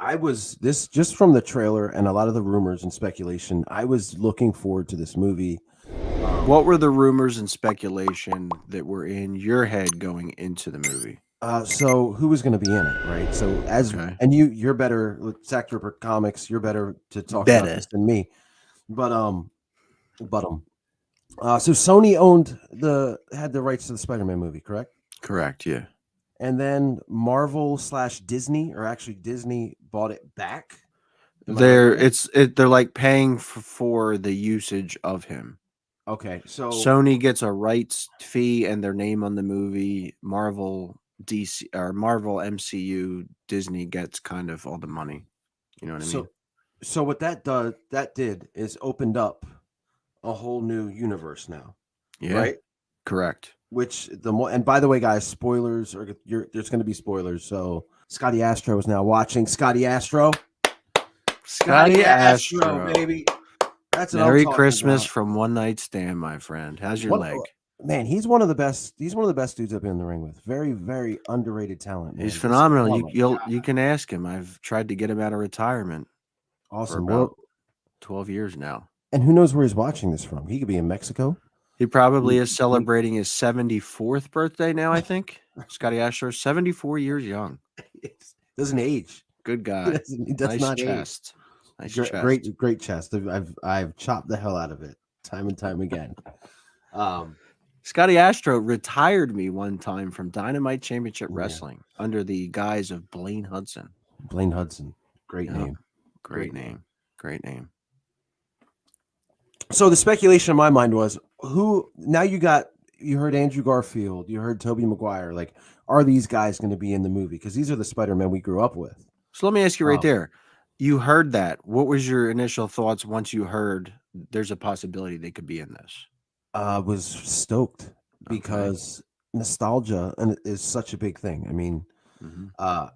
I was this just from the trailer and a lot of the rumors and speculation. I was looking forward to this movie. What were the rumors and speculation that were in your head going into the movie? So who was going to be in it, right? So Okay. and you're better with Zac Ripper Comics. You're better to talk about Better. this than me. But so Sony had the rights to the Spider-Man movie, correct? Correct. Yeah. And then Marvel/Disney, or actually Disney bought it back. Am I right They're on that? they're like paying for the usage of him. Okay, so Sony gets a rights fee and their name on the movie. Marvel DC or Marvel MCU Disney gets kind of all the money. You know what I mean? so so what that did is opened up a whole new universe now, Yeah. right? Correct. Which the more, and by the way, guys, spoilers are there's going to be spoilers. So Scotty Astro is now watching. Scotty Astro, Scotty Astro. baby. That's what I'm Merry talking Christmas about. from One Night Stand, my friend. How's your What leg? man? He's one of the best. He's one of the best dudes I've been in the ring with. Very, very underrated talent. Man. He's This- phenomenal. oh You my you'll God. you can ask him. I've tried to get him out of retirement for Awesome. about Well, 12 years now. and who knows where he's watching this from? He could be in Mexico. He probably is He- celebrating his 74th birthday now, I think. Scotty Astro, 74 years young. doesn't age. Good guy. He does Nice not age. chest. Nice chest. Great chest. I've chopped the hell out of it time and time again. Scotty Astro retired me one time from Dynamite Championship Yeah. Wrestling under the guise of Blaine Hudson. Blaine Hudson, great Yeah. name. Great name. Great name. So the speculation in my mind was who now you heard Andrew Garfield, you heard Tobey Maguire. Like, are these guys going to be in the movie? Because these are the Spider-Man we grew up with. So let me ask you right Um, there. You heard that. What was your initial thoughts once you heard there's a possibility they could be in this? Was stoked because nostalgia and is such a big thing. I mean, Mhm.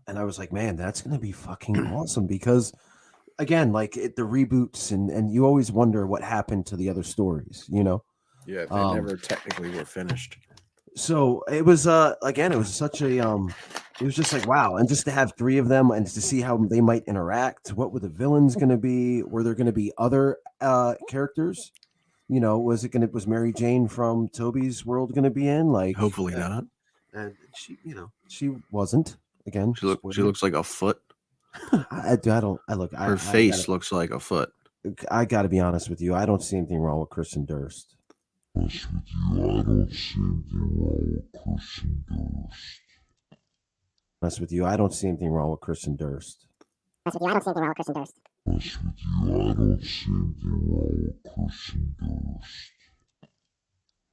and I was like, man, that's going to be fucking awesome because again, like the reboots and you always wonder what happened to the other stories, you know? Yeah, they never technically were finished. So it was again, it was such a it was just like wow, and just to have three of them and to see how they might interact. What were the villains going to be? Were there going to be other characters? You know, was Mary Jane from Toby's World going to be in? Like, Hopefully not. and she, she wasn't. Again, She looks like a foot. I don't. I look. Her face looks like a foot. I got to be honest with you. I don't see anything wrong with Kirsten Durst. Honest with you, I don't see anything wrong with Kirsten Dunst. Honest with you, I don't see anything wrong with Kirsten Durst. Honest with you, I don't see anything wrong with Kirsten Dunst.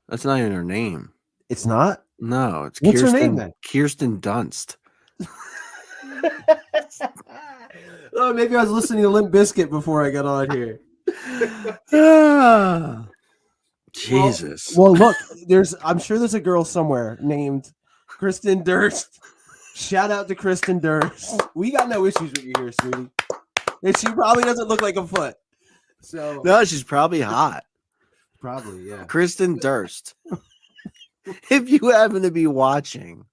That's not even her name. It's not. No, it's What's her Kirsten. name then? Kirsten Dunst. Oh, maybe I was listening to Limp Bizkit before I got on here. Jesus. Well, look, I'm sure there's a girl somewhere named Kirsten Durst. Shout out to Kirsten Durst. We got no issues with you here, sweetie. And she probably doesn't look like a foot. So No, she's probably hot. probably, yeah. Kirsten Durst. If you happen to be watching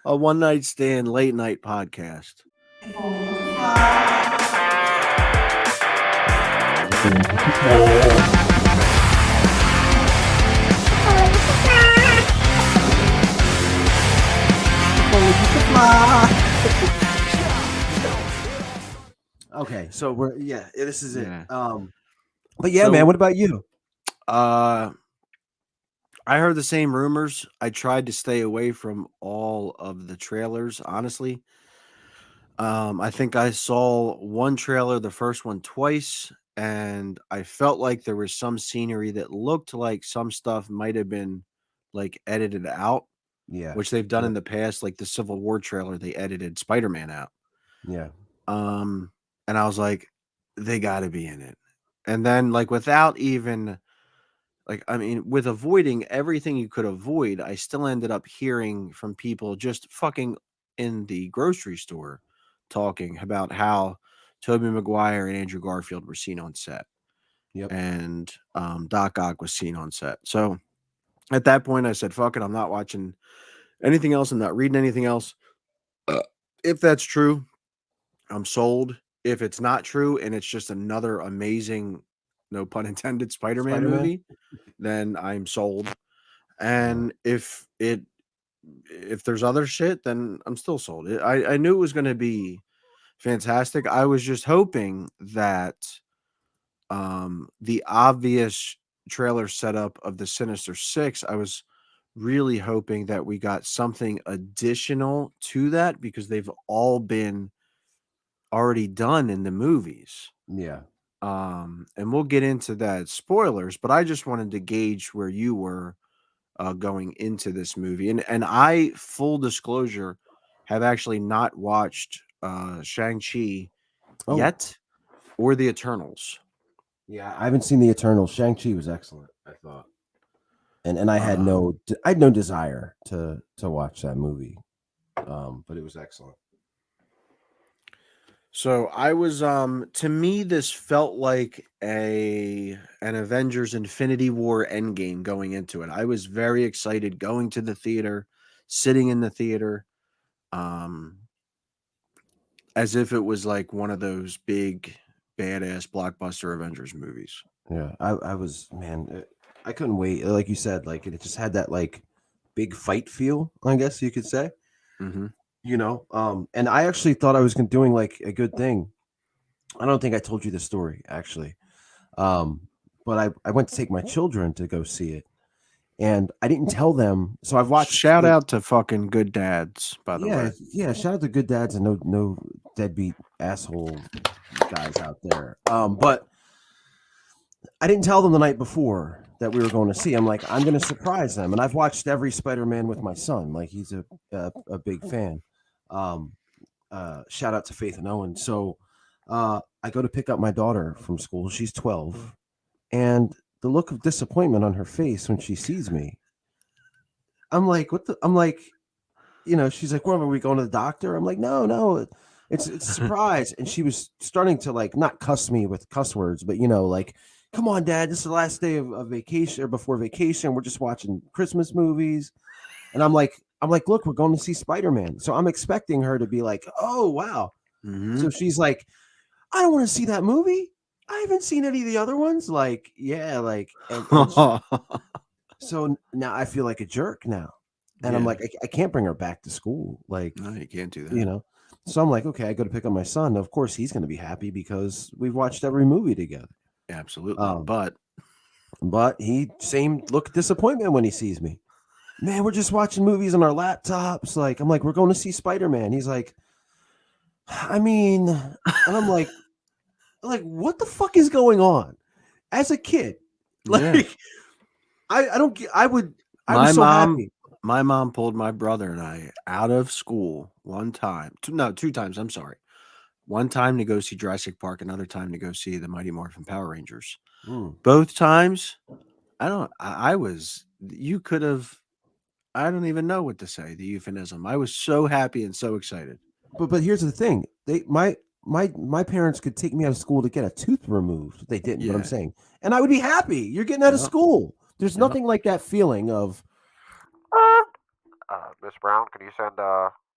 a One Night Stand late night podcast, Okay, so this is it. Yeah. But yeah, So- man, what about you? I heard the same rumors. I tried to stay away from all of the trailers, honestly. I think I saw one trailer, the first one twice, and I felt like there was some scenery that looked like some stuff might have been like edited out, Yeah. which they've done in the past, like the Civil War trailer, they edited Spider-Man out. Yeah. And I was like, they got to be in it. And then, like, without even, like, I mean, with avoiding everything you could avoid, I still ended up hearing from people just fucking in the grocery store talking about how Tobey Maguire and Andrew Garfield were seen on set. Yep. And Doc Ock was seen on set. So at that point, I said, fuck it, I'm not watching anything else. I'm not reading anything else. If that's true, I'm sold. If it's not true and it's just another amazing, no pun intended, Spider-Man Spider-Man? movie, then I'm sold. Yeah. And if there's other shit, then I'm still sold. I knew it was going to be fantastic. I was just hoping that the obvious trailer setup of the Sinister Six, I was really hoping that we got something additional to that because they've all been already done in the movies. Yeah. And we'll get into that spoilers, but I just wanted to gauge where you were going into this movie. And I, full disclosure, have actually not watched Shang-Chi Oh, yet or the Eternals. yeah. I haven't seen the Eternal. Shang-Chi was excellent, I thought. And I had Um, no desire to watch that movie. But it was excellent. So I was to me this felt like an Avengers Infinity War Endgame going into it. I was very excited going to the theater, sitting in the theater, um as if it was like one of those big badass blockbuster Avengers movies. Yeah. I was, man, I couldn't wait. Like you said, like it just had that like big fight feel, I guess you could say. Mm-hmm. And I actually thought I was doing like a good thing. I don't think I told you the story actually. But I went to take my children to go see it, and I didn't tell them. So I've watched Shout like, out to fucking good dads, by the yeah, way. yeah. Shout out to good dads and no deadbeat asshole guys out there. But I didn't tell them the night before that we were going to see. I'm like, I'm going to surprise them, and I've watched every Spider-Man with my son. Like he's a big fan. Um, Shout out to Faith and Owen. So I go to pick up my daughter from school. She's 12, and the look of disappointment on her face when she sees me. I'm like, what the? I'm like, she's like, "What are we going to the doctor?" I'm like, no, it's a surprise. And she was starting to like not cuss me with cuss words, but like, come on, Dad, this is the last day of vacation or before vacation. We're just watching Christmas movies, and I'm like, look, we're going to see Spider-Man. So I'm expecting her to be like, oh wow. Mm-hmm. So she's like, I don't want to see that movie. I haven't seen any of the other ones. Like, yeah, like, and so now I feel like a jerk now. And I'm Yeah. like, I can't bring her back to school. Like, No, you can't do that. So I'm like, okay, I go to pick up my son. Of course, he's going to be happy because we've watched every movie together. Absolutely. Um, But he same look of disappointment when he sees me. Man, we're just watching movies on our laptops. Like, I'm like, we're going to see Spider-Man. He's like, I mean, and I'm like, what the fuck is going on? As a kid, like, yeah. I don't get. I was My so mom, happy. my mom pulled my brother and I out of school one time. Two times. I'm sorry. One time to go see Jurassic Park, another time to go see the Mighty Morphin Power Rangers. Mm. Both times, I was. You could have. I don't even know what to say. The euphemism. I was so happy and so excited. But here's the thing. My parents could take me out of school to get a tooth removed. They didn't, but I'm Yeah. saying, and I would be happy. You're getting out of Yep. school. There's Yep. nothing like that feeling of Miss Brown, can you send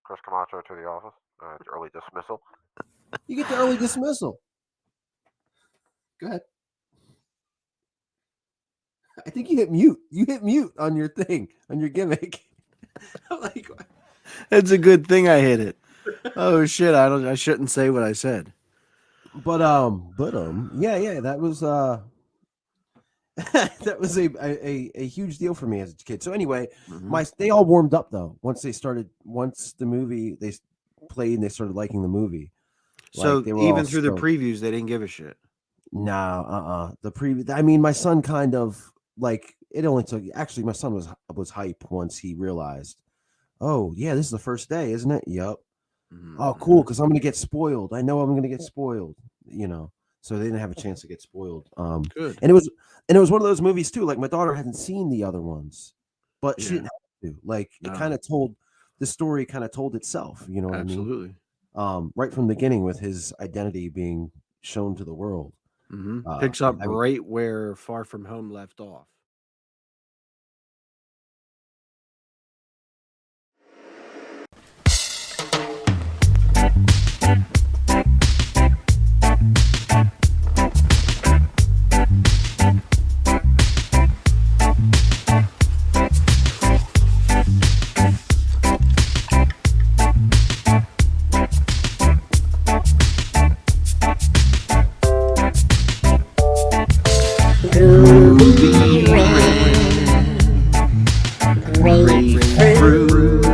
Chris Camacho to the office? It's early dismissal. you get the early dismissal. Go ahead. I think you hit mute. You hit mute on your thing, on your gimmick. I'm like, It's a good thing I hit it. Oh shit! I shouldn't say what I said. but yeah, that was that was a huge deal for me as a kid. So anyway, Mhm. they all warmed up though once the movie they played and they started liking the movie. So Like, they were all even through the stoked. previews, they didn't give a shit. No, the preview. I mean, my son kind of like it. Only took actually. My son was hype once he realized. Oh yeah, this is the first day, isn't it? Yep. Mhm. Oh, cool, because I'm gonna get spoiled. I know I'm gonna get spoiled. So they didn't have a chance to get spoiled. Good. And it was one of those movies too. Like my daughter hadn't seen the other ones, but she Yeah. didn't have to. Like it No. kind of told the story, kind of told itself. You know what Absolutely. I mean? Right from the beginning, with his identity being shown to the world. Mm-hmm. Picks up I mean, right where Far From Home left off. grapefruit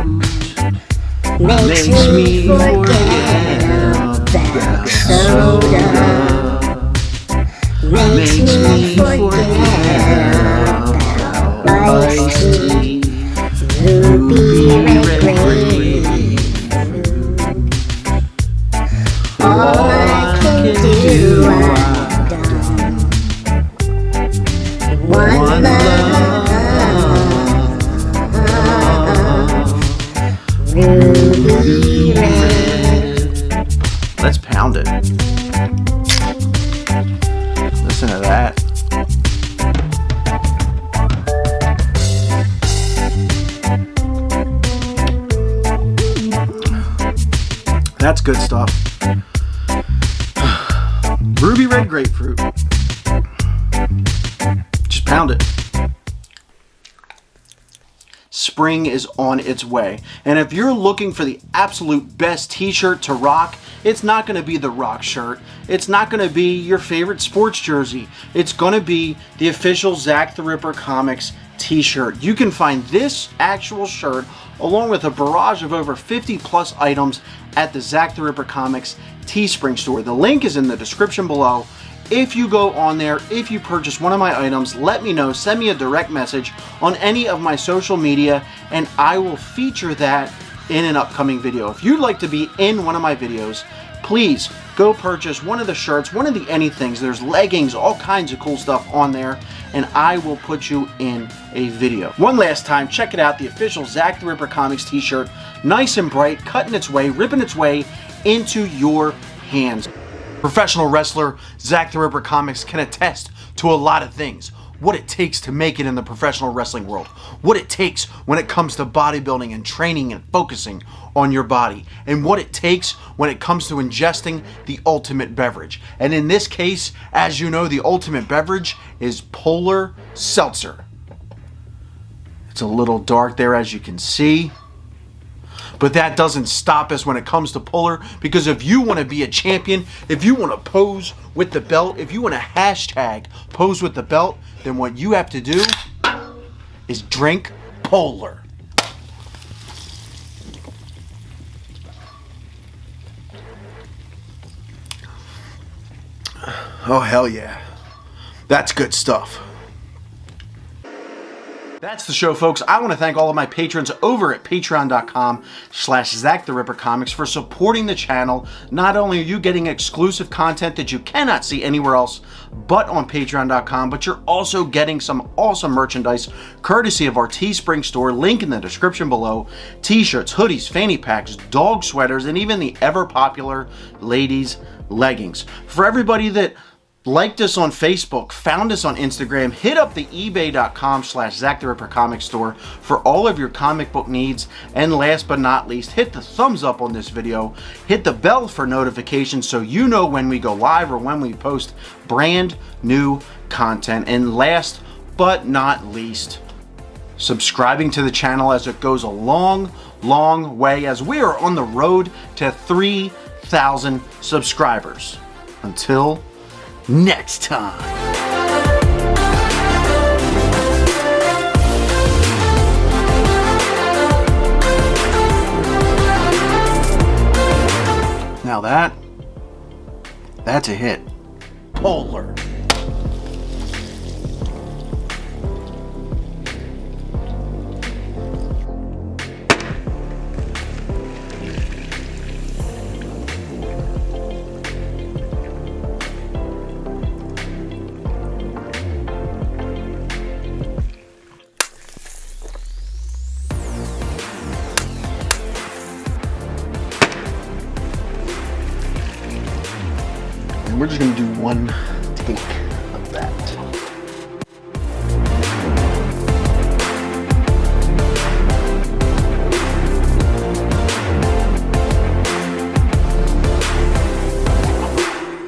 makes me forget about soda. Makes me forget about iced tea. Ruby red grapefruit. All I can do, I've done. One love, ruby red. Let's pound it. Listen to that. That's good stuff. Ruby red grapefruit. Just pound it. Spring is on its way. And if you're looking for the absolute best t-shirt to rock, it's not going to be the rock shirt. It's not going to be your favorite sports jersey. It's going to be the official Zac the Ripper Comics t-shirt. You can find this actual shirt along with a barrage of over 50 plus items at the Zac the Ripper Comics Teespring store. The link is in the description below. If you go on there, if you purchase one of my items, let me know, send me a direct message on any of my social media, and I will feature that in an upcoming video. If you'd like to be in one of my videos, please go purchase one of the shirts, one of the anythings. There's leggings, all kinds of cool stuff on there, and I will put you in a video. One last time, check it out, the official Zac the Ripper Comics t-shirt, nice and bright, cutting its way, ripping its way into your hands. Professional wrestler Zac the Ripper Comics can attest to a lot of things. What it takes to make it in the professional wrestling world. What it takes when it comes to bodybuilding and training and focusing on your body. And what it takes when it comes to ingesting the ultimate beverage. And in this case, as you know, the ultimate beverage is Polar Seltzer. It's a little dark there, as you can see. But that doesn't stop us when it comes to Polar, because if you want to be a champion, if you want to pose with the belt, if you want to hashtag pose with the belt, then what you have to do is drink Polar. Oh, hell yeah. That's good stuff. That's the show, folks. I want to thank all of my patrons over at patreon.com/ZacTheRipperComics for supporting the channel. Not only are you getting exclusive content that you cannot see anywhere else but on patreon.com, but you're also getting some awesome merchandise courtesy of our Teespring store, link in the description below. T-shirts, hoodies, fanny packs, dog sweaters, and even the ever popular ladies leggings. For everybody that liked us on Facebook, found us on Instagram, hit up the ebay.com/ZacTheRipperComics store for all of your comic book needs. And last but not least, hit the thumbs up on this video, hit the bell for notifications so you know when we go live or when we post brand new content. And last but not least, subscribing to the channel, as it goes a long, long way, as we are on the road to 3,000 subscribers. Until next time. Now that's a hit. Polar. And we're just gonna do one take.